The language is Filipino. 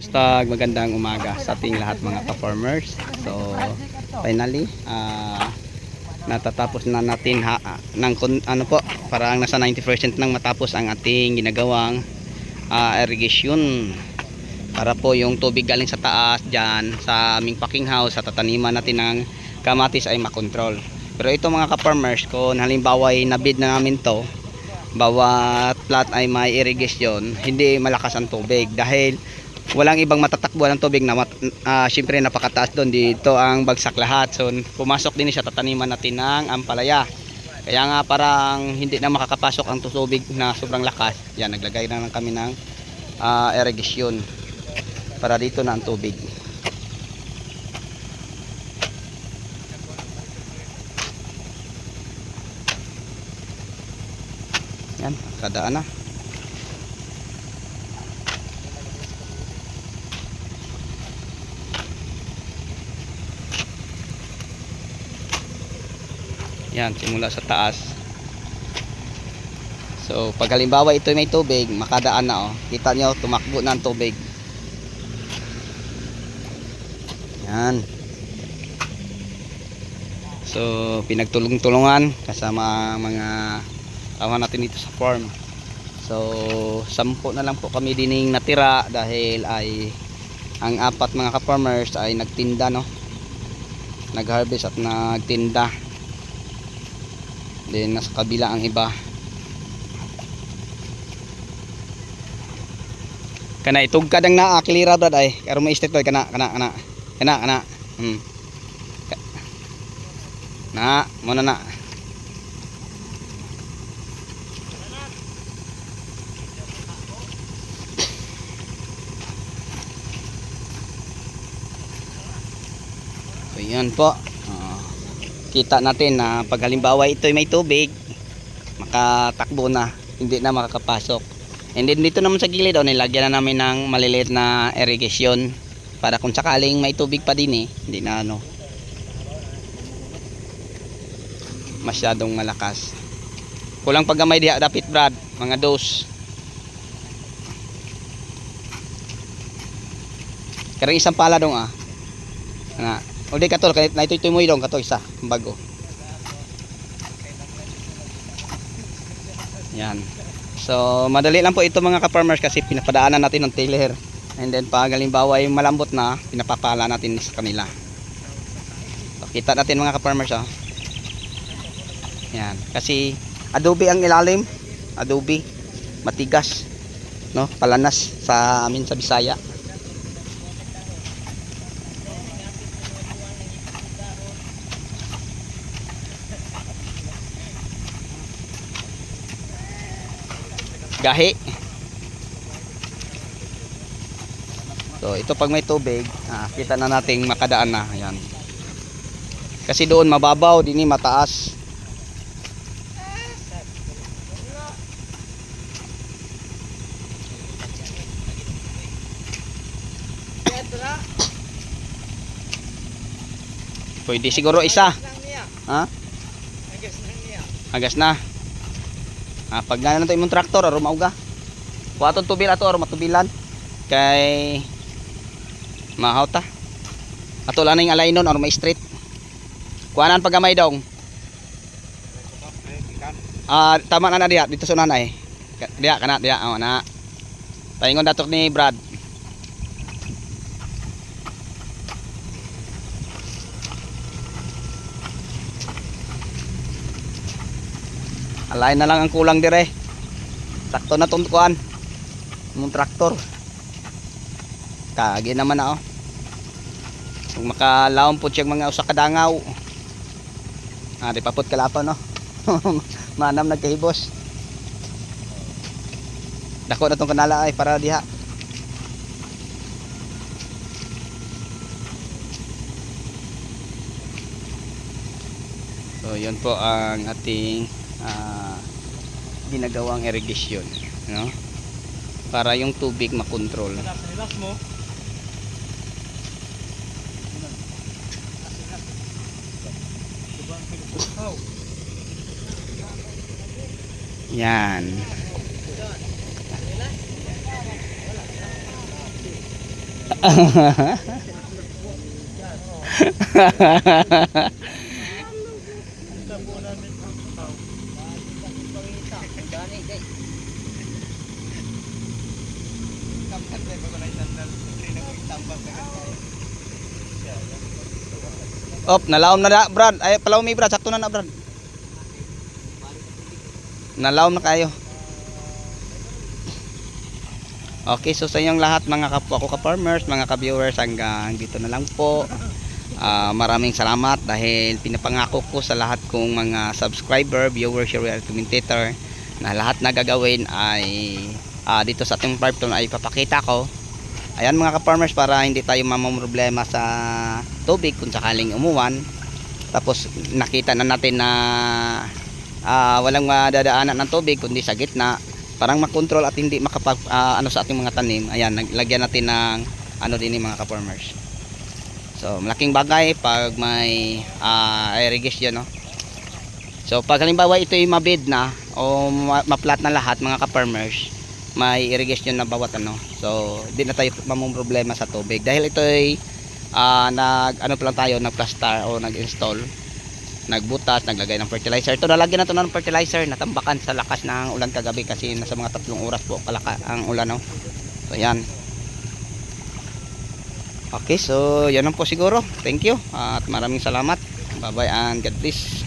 Basta magandang umaga sa ating lahat mga ka-farmers. So finally natatapos na natin ng ano po, parang nasa 90% nang matapos ang ating ginagawang irrigation para po yung tubig galing sa taas dyan sa aming packing house sa tataniman natin ng kamatis ay makontrol. Pero ito mga ka-farmers, kung halimbawa ay nabid na namin to, bawat plot ay may irrigation, hindi malakas ang tubig dahil walang ibang matatakbuhan ng tubig na syempre napakataas doon. Dito ang bagsak lahat, so pumasok din siya tataniman natin ng ampalaya. Kaya nga parang hindi na makakapasok ang tubig na sobrang lakas. Yan, naglagay na lang kami ng irrigation para dito na ang tubig. Yan, kadaan na. Yan, simula sa taas. So pag halimbawa ito may tubig, makadaan na, oh. Kita nyo, tumakbo na ang tubig. Yan. So pinagtulong-tulungan kasama mga kawan natin dito sa farm. So 10 na lang po kami dining natira dahil ay ang 4 mga ka-farmers ay nagtinda, no. Nag-harvest at nagtinda. Then nasa kabila ang iba. Kana itugkad ang naakilira brad ay karon may state kana. Na mo na. So yan po. Kita natin na pag halimbawa ito ay may tubig, makatakbo na, hindi na makakapasok. And then dito naman sa gilid, nilagyan na namin ng maliliit na irrigation para kung sakaling may tubig pa din, hindi na masyadong malakas. Kulang paggamay diha dapit brad, mga dos. Karang isang pala dong na. O di katol, kahit na ito'y mo ilong kato isa, bago. Yan. So madali lang po ito mga ka-farmers kasi pinapadaanan natin ng tiller. And then pag halimbawa ay malambot na, pinapapala natin sa kanila. So, kita natin mga ka-farmers, oh. Yan. Kasi adobe ang ilalim. Adobe. Matigas. No? Palanas sa amin sa Bisaya. Gahi. So ito pag may tubig, kita na nating makadaan na. Ayan. Kasi doon mababaw, dini mataas. Pwede siguro isa. Ha? Agas na. Pag gana nato imong traktor aron mauga. Kuaton tubil ato aron matubilan. Kay mahaw ta. Ato lang ning alainon aron ma-straight. Kuanan pagamay dong. Tama na diha dito sa nanay. Diha kana diha na. Paingon datok ni Brad. Alay na lang ang kulang dire. Sakto na tong kuan. Mong traktor. Kagi naman na, oh. Kung makalawon po siyang mga usa ka dangaw. Di papot kalapan, no. Manam nagkahibos. Dako na tong kanala ay para diha. So yun po ang ating ginagawang irrigation, no? Para yung tubig makontrol. Yan. Op, nalaom na na, Brad. Ay, palaom mi, Brad. Sakto na na, Brad. Nalaom na kayo. Okay, so sa inyong lahat mga kapwa ko ka-farmers, mga ka-viewers, hanggang dito na lang po. Maraming salamat dahil pinapangako ko sa lahat kong mga subscriber, viewers, share, commentator na lahat na gagawin ay dito sa ating farm ay papakita ko. Ayan mga ka-farmers, para hindi tayo mamamroblema sa tubig kung sakaling umuwan. Tapos nakita na natin na walang madadaanan ng tubig kundi sa gitna, parang makontrol at hindi makapag ano sa ating mga tanim. Ayan, naglagyan natin ng ano din mga ka-farmers. So malaking bagay pag may irrigation, no? So pag halimbawa ito ay mabid na o maplat na lahat mga ka-farmers, may irrigation na bawat ano. So hindi na tayo mamumroblema sa tubig dahil ito ay nag ano pa lang tayo, nag-plaster o nag-install, nagbutas, naglagay ng fertilizer. Ito nalagyan na ito ng fertilizer, natambakan sa lakas ng ulan kagabi kasi nasa mga 3 oras po kalaka ang ulan, no? So yan. Okay, so yan lang po siguro. Thank you at maraming salamat. Bye bye and God bless.